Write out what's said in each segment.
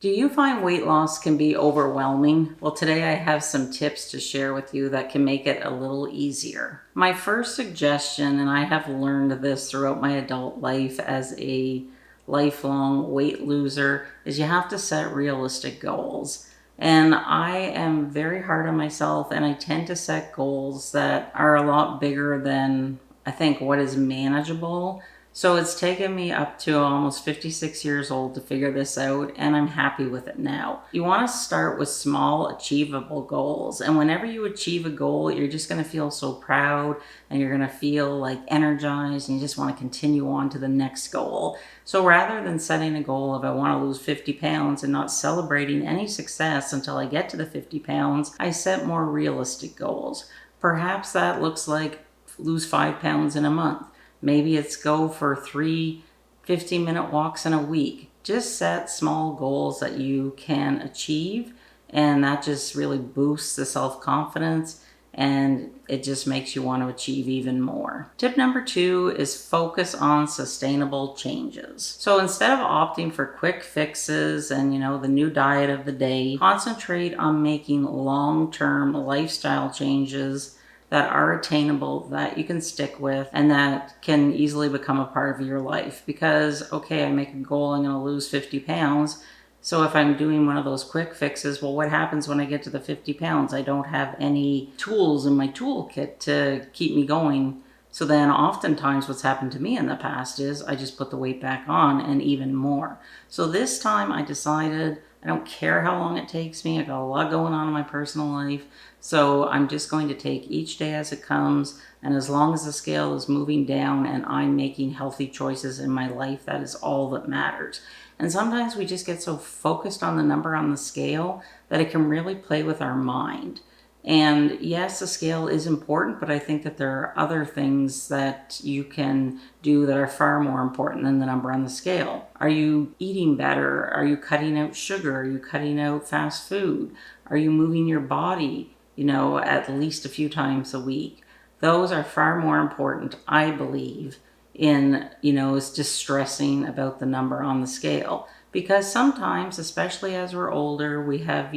Do you find weight loss can be overwhelming? Well, today I have some tips to share with you that can make it a little easier. My first suggestion, and I have learned this throughout my adult life as a lifelong weight loser, is you have to set realistic goals. And I am very hard on myself, and I tend to set goals that are a lot bigger than I think what is manageable. So it's taken me up to almost 56 years old to figure this out, and I'm happy with it now. You want to start with small, achievable goals. And whenever you achieve a goal, you're just going to feel so proud and you're going to feel like energized and you just want to continue on to the next goal. So rather than setting a goal of I want to lose 50 pounds and not celebrating any success until I get to the 50 pounds, I set more realistic goals. Perhaps that looks like lose 5 pounds in a month. Maybe it's go for 3 15-minute walks in a week. Just set small goals that you can achieve, and that just really boosts the self-confidence and it just makes you want to achieve even more. Tip number 2 is focus on sustainable changes. So instead of opting for quick fixes and the new diet of the day, concentrate on making long-term lifestyle changes that are attainable, that you can stick with, and that can easily become a part of your life. Because, okay, I make a goal, I'm gonna lose 50 pounds. So if I'm doing one of those quick fixes, well, what happens when I get to the 50 pounds? I don't have any tools in my toolkit to keep me going. So then oftentimes what's happened to me in the past is I just put the weight back on and even more. So this time I decided I don't care how long it takes me. I got a lot going on in my personal life. So I'm just going to take each day as it comes. And as long as the scale is moving down and I'm making healthy choices in my life, that is all that matters. And sometimes we just get so focused on the number on the scale that it can really play with our mind. And yes, the scale is important, but I think that there are other things that you can do that are far more important than the number on the scale. Are you eating better? Are you cutting out sugar? Are you cutting out fast food? Are you moving your body, at least a few times a week? Those are far more important, I believe, in, is just stressing about the number on the scale. Because sometimes, especially as we're older, we have,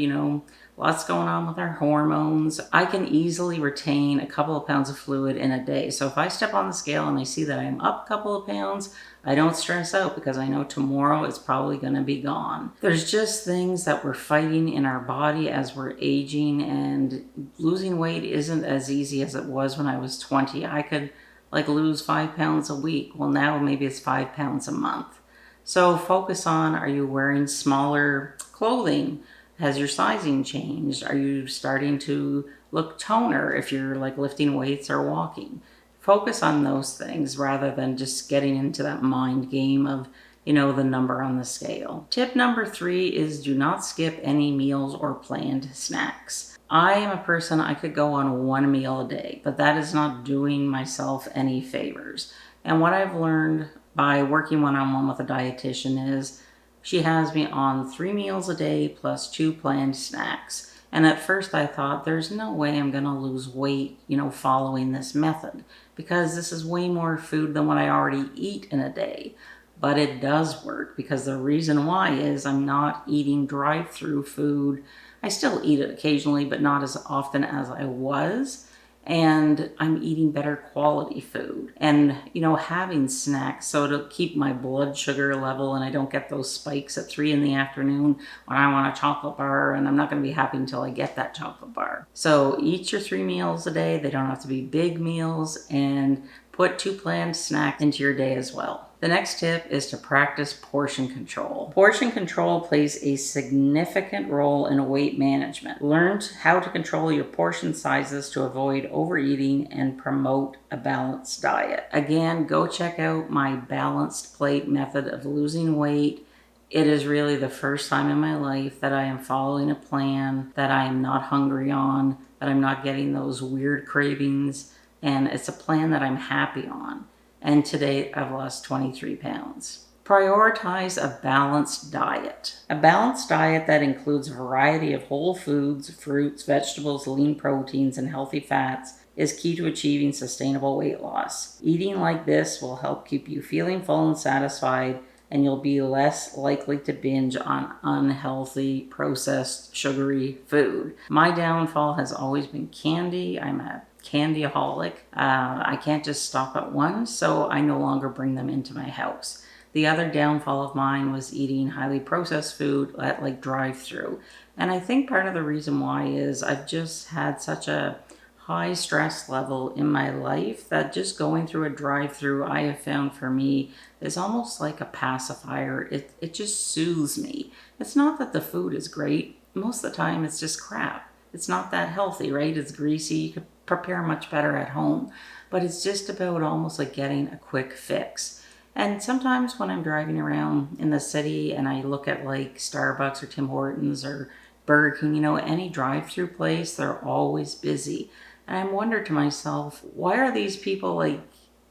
lots going on with our hormones. I can easily retain a couple of pounds of fluid in a day. So if I step on the scale and I see that I'm up a couple of pounds, I don't stress out because I know tomorrow it's probably going to be gone. There's just things that we're fighting in our body as we're aging, and losing weight isn't as easy as it was when I was 20. I could lose 5 pounds a week. Well, now maybe it's 5 pounds a month. So focus on, are you wearing smaller clothing? Has your sizing changed? Are you starting to look toner if you're lifting weights or walking? Focus on those things rather than just getting into that mind game of, the number on the scale. Tip number 3 is do not skip any meals or planned snacks. I am a person, I could go on 1 meal a day, but that is not doing myself any favors. And what I've learned by working one-on-one with a dietitian is she has me on 3 meals a day plus 2 planned snacks. And at first I thought there's no way I'm going to lose weight, following this method, because this is way more food than what I already eat in a day. But it does work, because the reason why is I'm not eating drive-through food. I still eat it occasionally, but not as often as I was. And I'm eating better quality food and, having snacks so to keep my blood sugar level and I don't get those spikes at 3 p.m. when I want a chocolate bar, and I'm not going to be happy until I get that chocolate bar. So eat your 3 meals a day. They don't have to be big meals, and put 2 planned snacks into your day as well. The next tip is to practice portion control. Portion control plays a significant role in weight management. Learn how to control your portion sizes to avoid overeating and promote a balanced diet. Again, go check out my balanced plate method of losing weight. It is really the first time in my life that I am following a plan that I am not hungry on, that I'm not getting those weird cravings, and it's a plan that I'm happy on. And today I've lost 23 pounds. Prioritize a balanced diet. A balanced diet that includes a variety of whole foods, fruits, vegetables, lean proteins, and healthy fats is key to achieving sustainable weight loss. Eating like this will help keep you feeling full and satisfied and you'll be less likely to binge on unhealthy, processed, sugary food. My downfall has always been candy. I'm a candyaholic. I can't just stop at one, so I no longer bring them into my house. The other downfall of mine was eating highly processed food at like drive-through. And I think part of the reason why is I've just had such a high stress level in my life that just going through a drive-through, I have found for me, is almost like a pacifier. It just soothes me. It's not that the food is great. Most of the time it's just crap. It's not that healthy, right? It's greasy. You could prepare much better at home. But it's just about almost like getting a quick fix. And sometimes when I'm driving around in the city and I look at like Starbucks or Tim Hortons or Burger King, any drive-through place, they're always busy. And I wonder to myself, why are these people like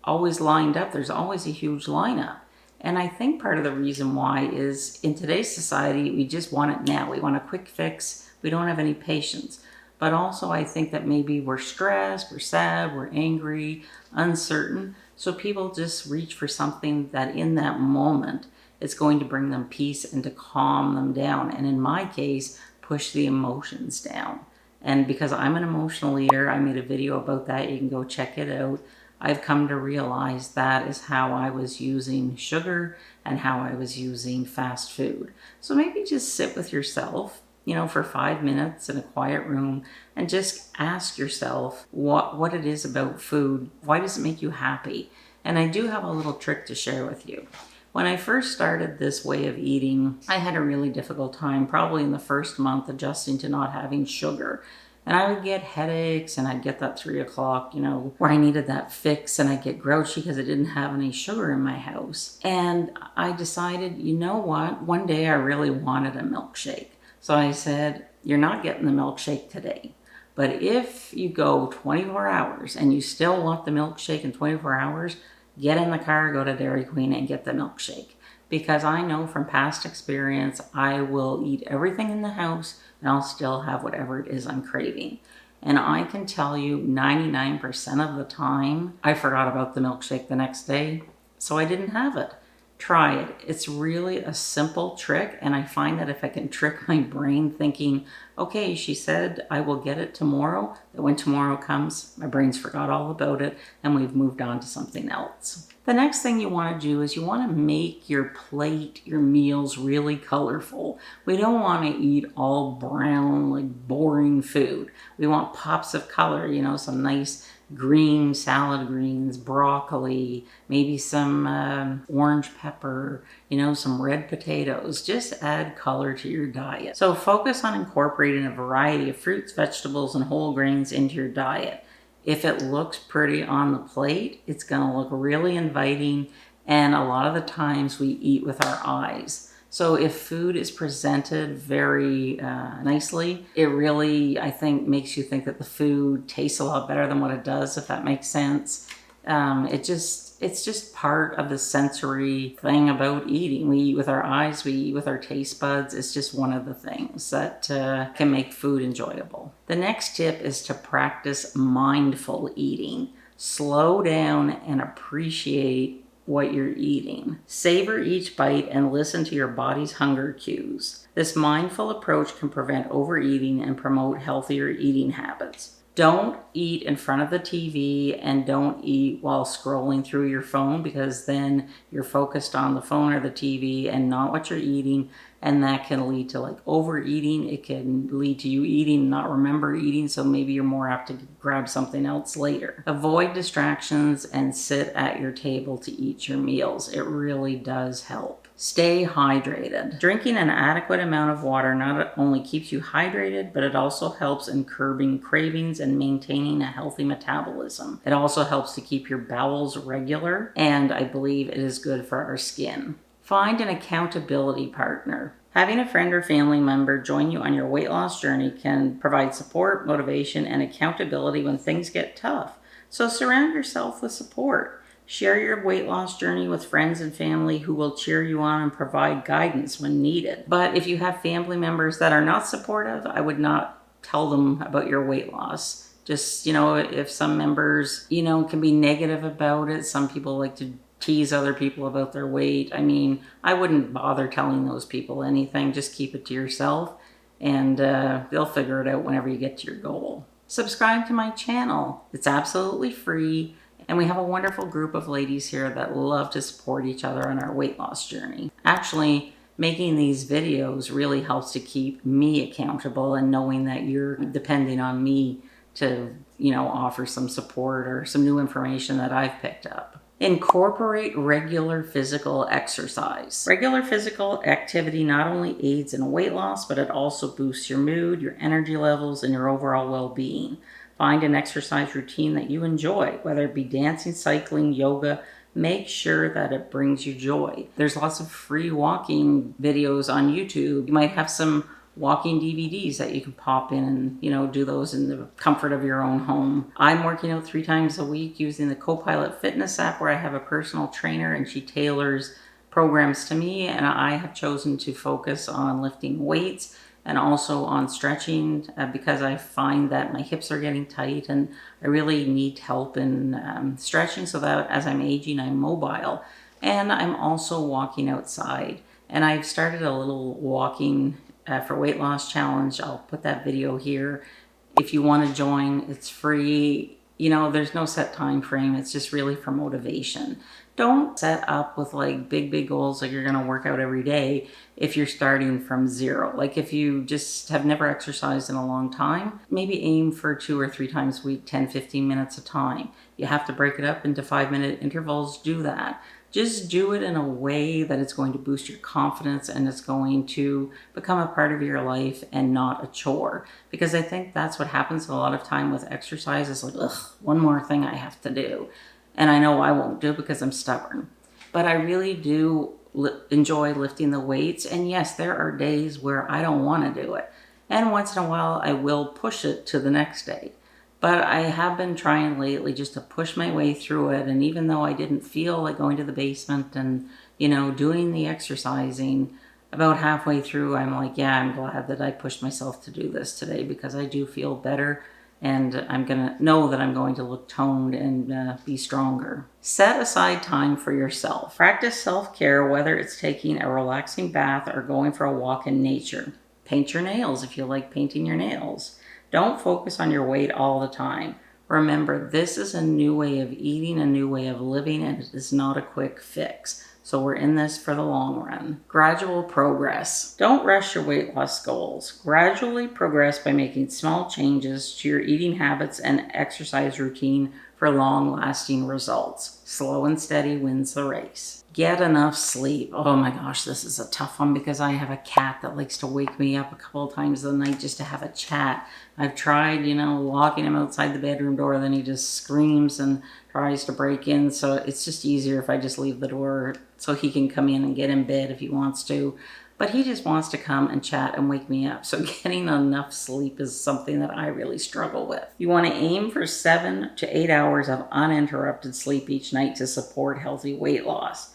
always lined up? There's always a huge lineup. And I think part of the reason why is in today's society, we just want it now. We want a quick fix. We don't have any patience. But also I think that maybe we're stressed, we're sad, we're angry, uncertain. So people just reach for something that in that moment is going to bring them peace and to calm them down. And in my case, push the emotions down. And because I'm an emotional eater, I made a video about that. You can go check it out. I've come to realize that is how I was using sugar and how I was using fast food. So maybe just sit with yourself, for 5 minutes in a quiet room and just ask yourself what it is about food. Why does it make you happy? And I do have a little trick to share with you. When I first started this way of eating, I had a really difficult time, probably in the first month, adjusting to not having sugar. And I would get headaches and I'd get that 3 o'clock, where I needed that fix, and I'd get grouchy because I didn't have any sugar in my house. And I decided, you know what? One day I really wanted a milkshake. So I said, you're not getting the milkshake today. But if you go 24 hours and you still want the milkshake in 24 hours, get in the car, go to Dairy Queen and get the milkshake. Because I know from past experience, I will eat everything in the house and I'll still have whatever it is I'm craving. And I can tell you 99% of the time, I forgot about the milkshake the next day, so I didn't have it. Try it. It's really a simple trick, and I find that if I can trick my brain thinking, okay, she said I will get it tomorrow, that when tomorrow comes, my brain's forgot all about it, and we've moved on to something else. The next thing you want to do is you want to make your plate, your meals really colorful. We don't want to eat all brown, like boring food. We want pops of color, some nice green salad greens, broccoli, maybe some orange pepper, some red potatoes. Just add color to your diet. So focus on incorporating a variety of fruits, vegetables, and whole grains into your diet. If it looks pretty on the plate, it's going to look really inviting, and a lot of the times we eat with our eyes. So if food is presented very nicely, it really, I think, makes you think that the food tastes a lot better than what it does, if that makes sense. It's just part of the sensory thing about eating. We eat with our eyes, we eat with our taste buds. It's just one of the things that can make food enjoyable. The next tip is to practice mindful eating. Slow down and appreciate what you're eating. Savor each bite and listen to your body's hunger cues. This mindful approach can prevent overeating and promote healthier eating habits. Don't eat in front of the TV and don't eat while scrolling through your phone, because then you're focused on the phone or the TV and not what you're eating, and that can lead to like overeating. It can lead to you eating and not remember eating, so maybe you're more apt to grab something else later. Avoid distractions and sit at your table to eat your meals. It really does help. Stay hydrated. Drinking an adequate amount of water not only keeps you hydrated, but it also helps in curbing cravings and maintaining a healthy metabolism. It also helps to keep your bowels regular, and I believe it is good for our skin. Find an accountability partner. Having a friend or family member join you on your weight loss journey can provide support, motivation, and accountability when things get tough. So surround yourself with support. Share your weight loss journey with friends and family who will cheer you on and provide guidance when needed. But if you have family members that are not supportive, I would not tell them about your weight loss. Just, if some members, can be negative about it. Some people like to tease other people about their weight. I mean, I wouldn't bother telling those people anything. Just keep it to yourself, and they'll figure it out whenever you get to your goal. Subscribe to my channel. It's absolutely free, and we have a wonderful group of ladies here that love to support each other on our weight loss journey. Actually, making these videos really helps to keep me accountable, and knowing that you're depending on me to, offer some support or some new information that I've picked up. Incorporate regular physical exercise. Regular physical activity not only aids in weight loss, but it also boosts your mood, your energy levels, and your overall well-being. Find an exercise routine that you enjoy, whether it be dancing, cycling, yoga. Make sure that it brings you joy. There's lots of free walking videos on YouTube. You might have some walking DVDs that you can pop in and, do those in the comfort of your own home. I'm working out 3 times a week using the Copilot Fitness app, where I have a personal trainer and she tailors programs to me, and I have chosen to focus on lifting weights and also on stretching because I find that my hips are getting tight and I really need help in stretching so that as I'm aging, I'm mobile. And I'm also walking outside. And I've started a little walking for weight loss challenge. I'll put that video here. If you want to join, it's free. There's no set time frame. It's just really for motivation. Don't set up with like big goals like you're going to work out every day if you're starting from zero. Like if you just have never exercised in a long time, maybe aim for 2 or 3 times a week, 10-15 minutes a time. You have to break it up into 5-minute intervals. Do that. Just do it in a way that it's going to boost your confidence and it's going to become a part of your life and not a chore. Because I think that's what happens a lot of time with exercise, is like, ugh, one more thing I have to do. And I know I won't do it because I'm stubborn. But I really do enjoy lifting the weights. And yes, there are days where I don't want to do it. And once in a while, I will push it to the next day. But I have been trying lately just to push my way through it. And even though I didn't feel like going to the basement and, doing the exercising, about halfway through, I'm like, yeah, I'm glad that I pushed myself to do this today, because I do feel better. And I'm going to know that I'm going to look toned and be stronger. Set aside time for yourself. Practice self-care, whether it's taking a relaxing bath or going for a walk in nature. Paint your nails if you like painting your nails. Don't focus on your weight all the time. Remember, this is a new way of eating, a new way of living, and it is not a quick fix. So we're in this for the long run. Gradual progress. Don't rush your weight loss goals. Gradually progress by making small changes to your eating habits and exercise routine for long-lasting results. Slow and steady wins the race. Get enough sleep. Oh my gosh, this is a tough one because I have a cat that likes to wake me up a couple of times a night just to have a chat. I've tried, locking him outside the bedroom door, then he just screams and tries to break in. So it's just easier if I just leave the door so he can come in and get in bed if he wants to. But he just wants to come and chat and wake me up. So getting enough sleep is something that I really struggle with. You want to aim for 7 to 8 hours of uninterrupted sleep each night to support healthy weight loss.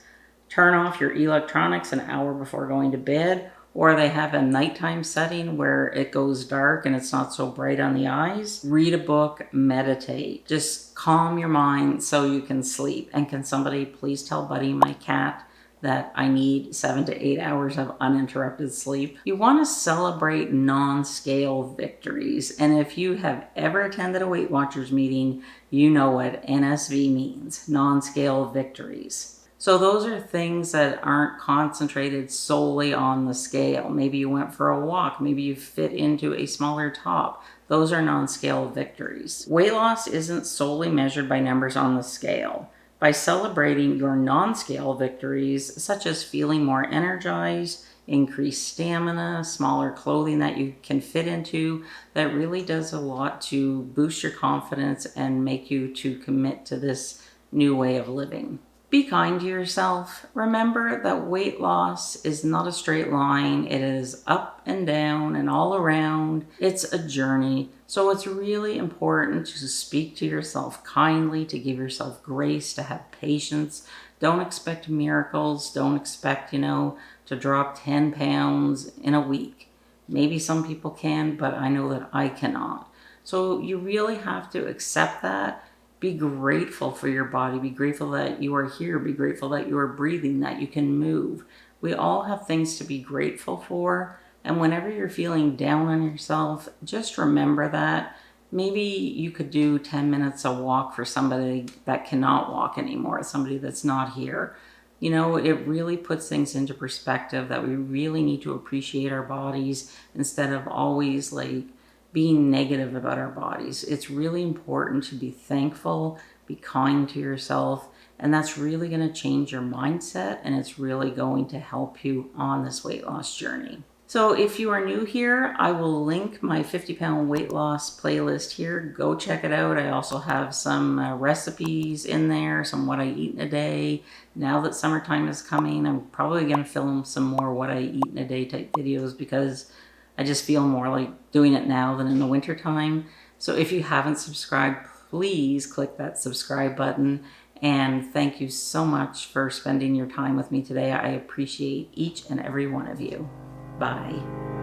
Turn off your electronics an hour before going to bed, or they have a nighttime setting where it goes dark and it's not so bright on the eyes. Read a book, meditate. Just calm your mind so you can sleep. And can somebody please tell Buddy, my cat, that I need 7 to 8 hours of uninterrupted sleep? You want to celebrate NonScale victories. And if you have ever attended a Weight Watchers meeting, you know what NSV means, NonScale victories. So those are things that aren't concentrated solely on the scale. Maybe you went for a walk. Maybe you fit into a smaller top. Those are non-scale victories. Weight loss isn't solely measured by numbers on the scale. By celebrating your non-scale victories, such as feeling more energized, increased stamina, smaller clothing that you can fit into, that really does a lot to boost your confidence and make you to commit to this new way of living. Be kind to yourself. Remember that weight loss is not a straight line. It is up and down and all around. It's a journey. So it's really important to speak to yourself kindly, to give yourself grace, to have patience. Don't expect miracles. Don't expect, to drop 10 pounds in a week. Maybe some people can, but I know that I cannot. So you really have to accept that Be grateful for your body. Be grateful that you are here. Be grateful that you are breathing, that you can move. We all have things to be grateful for. And whenever you're feeling down on yourself, just remember that. Maybe you could do 10 minutes a walk for somebody that cannot walk anymore, somebody that's not here. You know, it really puts things into perspective that we really need to appreciate our bodies instead of always like being negative about our bodies. It's really important to be thankful, be kind to yourself, and that's really going to change your mindset, and it's really going to help you on this weight loss journey. So if you are new here, I will link my 50-pound weight loss playlist here. Go check it out. I also have some recipes in there, some what I eat in a day. Now that summertime is coming, I'm probably going to film some more what I eat in a day type videos because I just feel more like doing it now than in the winter time. So if you haven't subscribed, please click that subscribe button. And thank you so much for spending your time with me today. I appreciate each and every one of you. Bye.